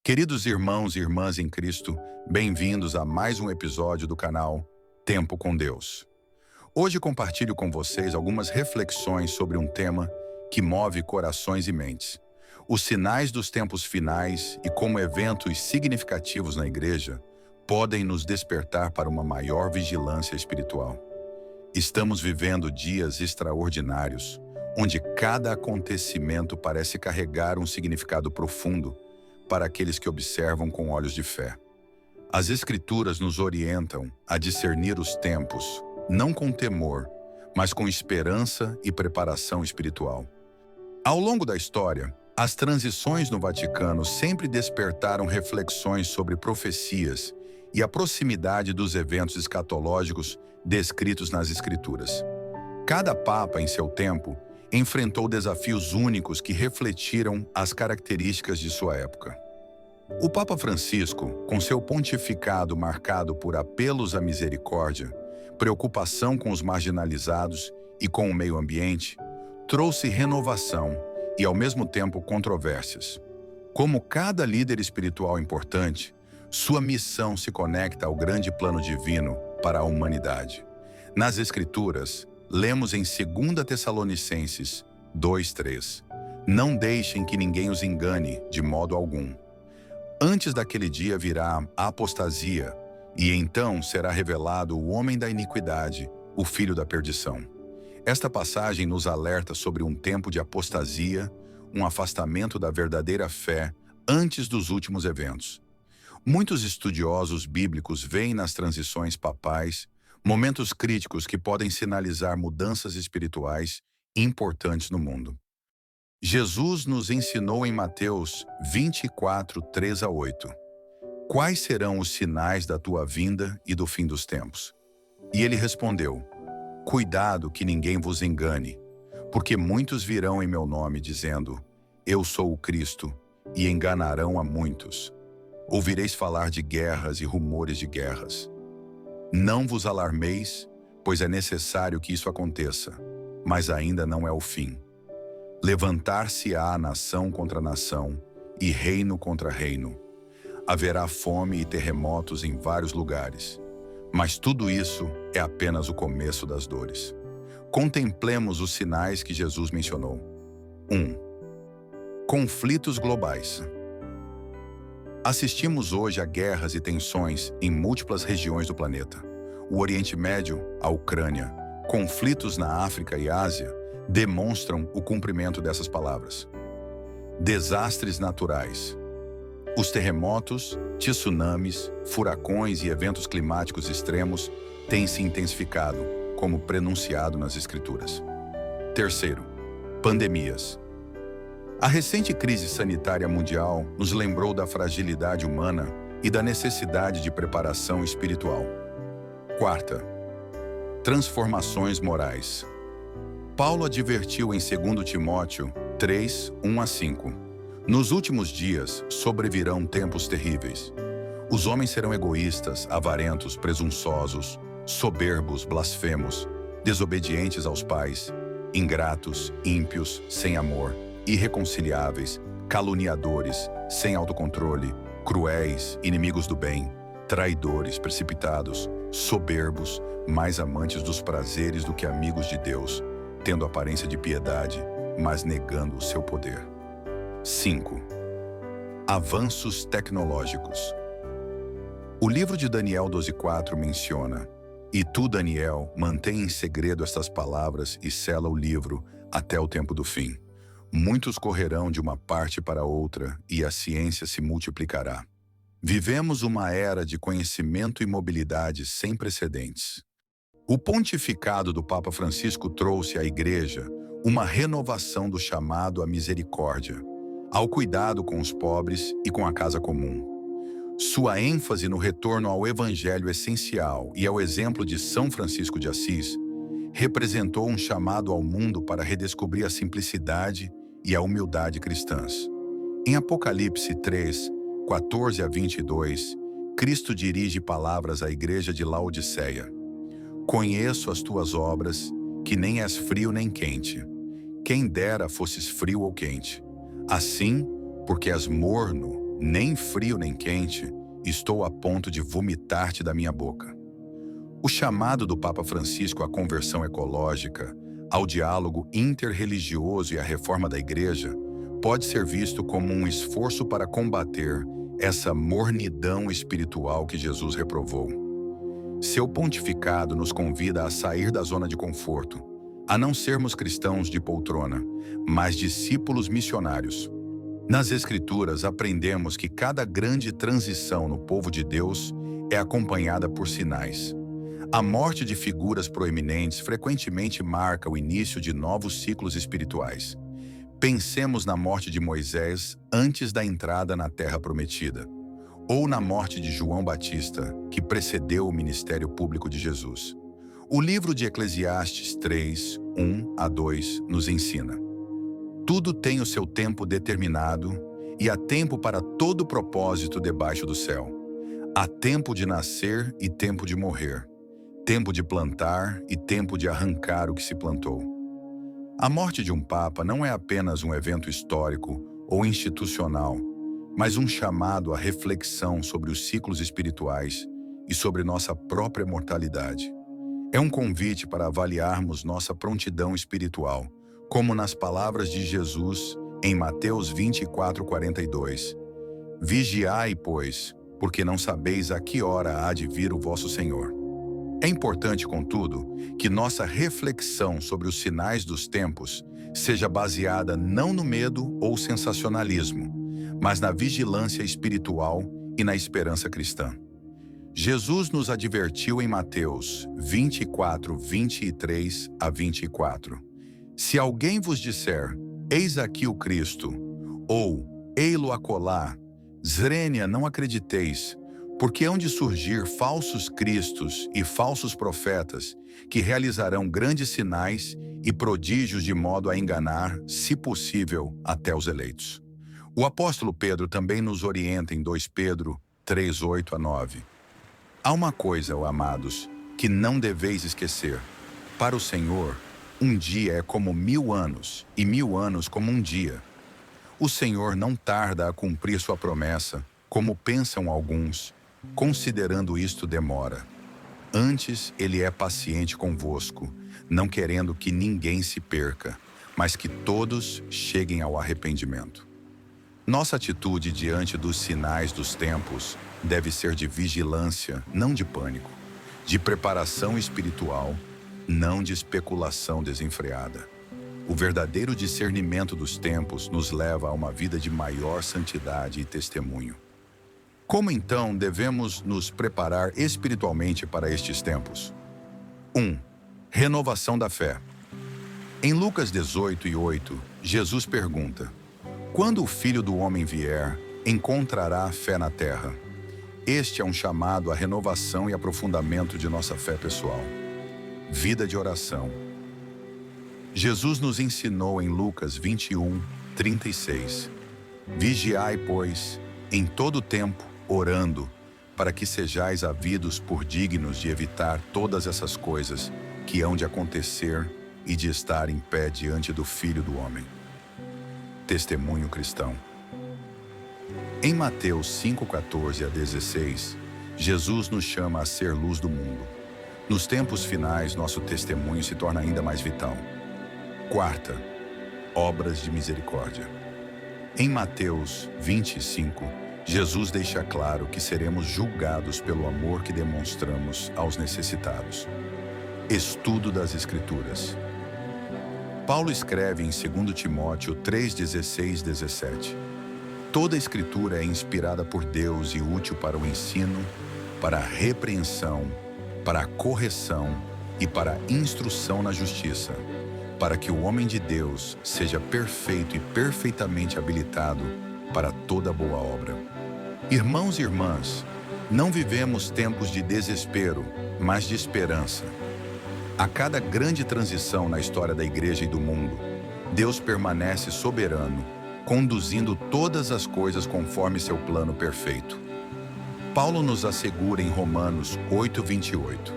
Queridos irmãos e irmãs em Cristo, bem-vindos a mais um episódio do canal Tempo com Deus. Hoje compartilho com vocês algumas reflexões sobre um tema que move corações e mentes. Os sinais dos tempos finais e como eventos significativos na igreja podem nos despertar para uma maior vigilância espiritual. Estamos vivendo dias extraordinários, onde cada acontecimento parece carregar um significado profundo para aqueles que observam com olhos de fé. As Escrituras nos orientam a discernir os tempos, não com temor, mas com esperança e preparação espiritual. Ao longo da história, as transições no Vaticano sempre despertaram reflexões sobre profecias e a proximidade dos eventos escatológicos descritos nas Escrituras. Cada papa, em seu tempo, enfrentou desafios únicos que refletiram as características de sua época. O Papa Francisco, com seu pontificado marcado por apelos à misericórdia, preocupação com os marginalizados e com o meio ambiente, trouxe renovação e, ao mesmo tempo, controvérsias. Como cada líder espiritual importante, sua missão se conecta ao grande plano divino para a humanidade. Nas Escrituras, lemos em 2 Tessalonicenses 2:3: Não deixem que ninguém os engane de modo algum. Antes daquele dia virá a apostasia, e então será revelado o homem da iniquidade, o filho da perdição. Esta passagem nos alerta sobre um tempo de apostasia, um afastamento da verdadeira fé antes dos últimos eventos. Muitos estudiosos bíblicos veem nas transições papais momentos críticos que podem sinalizar mudanças espirituais importantes no mundo. Jesus nos ensinou em Mateus 24, 3-8. Quais serão os sinais da tua vinda e do fim dos tempos? E ele respondeu: Cuidado que ninguém vos engane, porque muitos virão em meu nome dizendo: Eu sou o Cristo, e enganarão a muitos. Ouvireis falar de guerras e rumores de guerras. Não vos alarmeis, pois é necessário que isso aconteça, mas ainda não é o fim. Levantar-se-á nação contra nação e reino contra reino. Haverá fome e terremotos em vários lugares, mas tudo isso é apenas o começo das dores. Contemplemos os sinais que Jesus mencionou. 1. Conflitos globais. Assistimos hoje a guerras e tensões em múltiplas regiões do planeta. O Oriente Médio, a Ucrânia, conflitos na África e Ásia demonstram o cumprimento dessas palavras. Desastres naturais. Os terremotos, tsunamis, furacões e eventos climáticos extremos têm se intensificado, como prenunciado nas Escrituras. 3. Pandemias. A recente crise sanitária mundial nos lembrou da fragilidade humana e da necessidade de preparação espiritual. 4. Transformações morais. Paulo advertiu em 2 Timóteo 3, 1-5. Nos últimos dias sobrevirão tempos terríveis. Os homens serão egoístas, avarentos, presunçosos, soberbos, blasfemos, desobedientes aos pais, ingratos, ímpios, sem amor, irreconciliáveis, caluniadores, sem autocontrole, cruéis, inimigos do bem, traidores, precipitados, soberbos, mais amantes dos prazeres do que amigos de Deus, tendo aparência de piedade, mas negando o seu poder. 5. Avanços tecnológicos. O livro de Daniel 12:4 menciona: E tu, Daniel, mantém em segredo estas palavras e sela o livro até o tempo do fim. Muitos correrão de uma parte para outra e a ciência se multiplicará. Vivemos uma era de conhecimento e mobilidade sem precedentes. O pontificado do Papa Francisco trouxe à Igreja uma renovação do chamado à misericórdia, ao cuidado com os pobres e com a casa comum. Sua ênfase no retorno ao Evangelho essencial e ao exemplo de São Francisco de Assis representou um chamado ao mundo para redescobrir a simplicidade e a humildade cristãs. Em Apocalipse 3, 14-22, Cristo dirige palavras à igreja de Laodiceia: Conheço as tuas obras, que nem és frio nem quente. Quem dera fosses frio ou quente. Assim, porque és morno nem frio nem quente, estou a ponto de vomitar-te da minha boca. O chamado do Papa Francisco à conversão ecológica, ao diálogo interreligioso e à reforma da Igreja, pode ser visto como um esforço para combater essa mornidão espiritual que Jesus reprovou. Seu pontificado nos convida a sair da zona de conforto, a não sermos cristãos de poltrona, mas discípulos missionários. Nas Escrituras, aprendemos que cada grande transição no povo de Deus é acompanhada por sinais. A morte de figuras proeminentes frequentemente marca o início de novos ciclos espirituais. Pensemos na morte de Moisés antes da entrada na Terra Prometida, ou na morte de João Batista, que precedeu o ministério público de Jesus. O livro de Eclesiastes 3, 1 a 2 nos ensina: tudo tem o seu tempo determinado, e há tempo para todo propósito debaixo do céu. Há tempo de nascer e tempo de morrer, tempo de plantar e tempo de arrancar o que se plantou. A morte de um papa não é apenas um evento histórico ou institucional, mas um chamado à reflexão sobre os ciclos espirituais e sobre nossa própria mortalidade. É um convite para avaliarmos nossa prontidão espiritual, como nas palavras de Jesus em Mateus 24:42. Vigiai, pois, porque não sabeis a que hora há de vir o vosso Senhor. É importante, contudo, que nossa reflexão sobre os sinais dos tempos seja baseada não no medo ou sensacionalismo, mas na vigilância espiritual e na esperança cristã. Jesus nos advertiu em Mateus 24, 23 a 24. Se alguém vos disser, eis aqui o Cristo, ou ei-lo acolá, zrênia, não acrediteis, porque hão de surgir falsos cristos e falsos profetas que realizarão grandes sinais e prodígios de modo a enganar, se possível, até os eleitos. O apóstolo Pedro também nos orienta em 2 Pedro 3, 8 a 9. Há uma coisa, ó amados, que não deveis esquecer. Para o Senhor, um dia é como 1000 anos, e 1000 anos como um dia. O Senhor não tarda a cumprir sua promessa, como pensam alguns, considerando isto demora. Antes, ele é paciente convosco, não querendo que ninguém se perca, mas que todos cheguem ao arrependimento. Nossa atitude diante dos sinais dos tempos deve ser de vigilância, não de pânico, de preparação espiritual, não de especulação desenfreada. O verdadeiro discernimento dos tempos nos leva a uma vida de maior santidade e testemunho. Como então devemos nos preparar espiritualmente para estes tempos? 1. Renovação da fé. Em Lucas 18 e 8, Jesus pergunta: quando o Filho do Homem vier, encontrará fé na terra? Este é um chamado à renovação e aprofundamento de nossa fé pessoal. Vida de oração. Jesus nos ensinou em Lucas 21, 36. Vigiai, pois, em todo tempo, orando, para que sejais havidos por dignos de evitar todas essas coisas que hão de acontecer e de estar em pé diante do Filho do Homem. Testemunho cristão. Em Mateus 5:14 a 16, Jesus nos chama a ser luz do mundo. Nos tempos finais, nosso testemunho se torna ainda mais vital. 4. Obras de misericórdia. Em Mateus 25, Jesus deixa claro que seremos julgados pelo amor que demonstramos aos necessitados. Estudo das Escrituras. Paulo escreve em 2 Timóteo 3:16, 17. Toda a Escritura é inspirada por Deus e útil para o ensino, para a repreensão, para a correção e para a instrução na justiça, para que o homem de Deus seja perfeito e perfeitamente habilitado para toda boa obra. Irmãos e irmãs, não vivemos tempos de desespero, mas de esperança. A cada grande transição na história da Igreja e do mundo, Deus permanece soberano, conduzindo todas as coisas conforme seu plano perfeito. Paulo nos assegura em Romanos 8:28.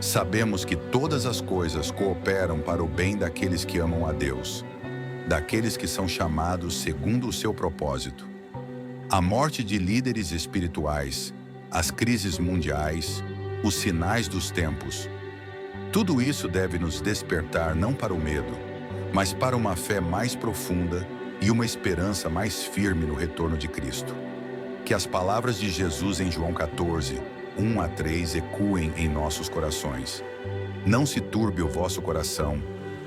Sabemos que todas as coisas cooperam para o bem daqueles que amam a Deus, daqueles que são chamados segundo o seu propósito. A morte de líderes espirituais, as crises mundiais, os sinais dos tempos. Tudo isso deve nos despertar não para o medo, mas para uma fé mais profunda e uma esperança mais firme no retorno de Cristo. Que as palavras de Jesus em João 14, 1 a 3 ecoem em nossos corações. Não se turbe o vosso coração,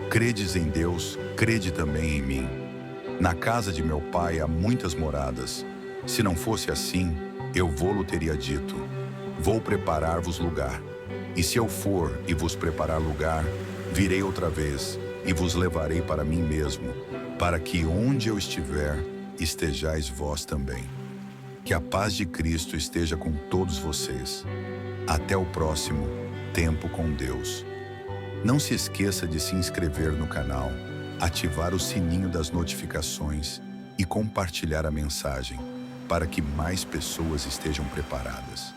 credes em Deus, crede também em mim. Na casa de meu pai há muitas moradas. Se não fosse assim, eu vô-lo teria dito: vou preparar-vos lugar. E se eu for e vos preparar lugar, virei outra vez e vos levarei para mim mesmo, para que onde eu estiver, estejais vós também. Que a paz de Cristo esteja com todos vocês. Até o próximo Tempo com Deus. Não se esqueça de se inscrever no canal, ativar o sininho das notificações e compartilhar a mensagem, para que mais pessoas estejam preparadas.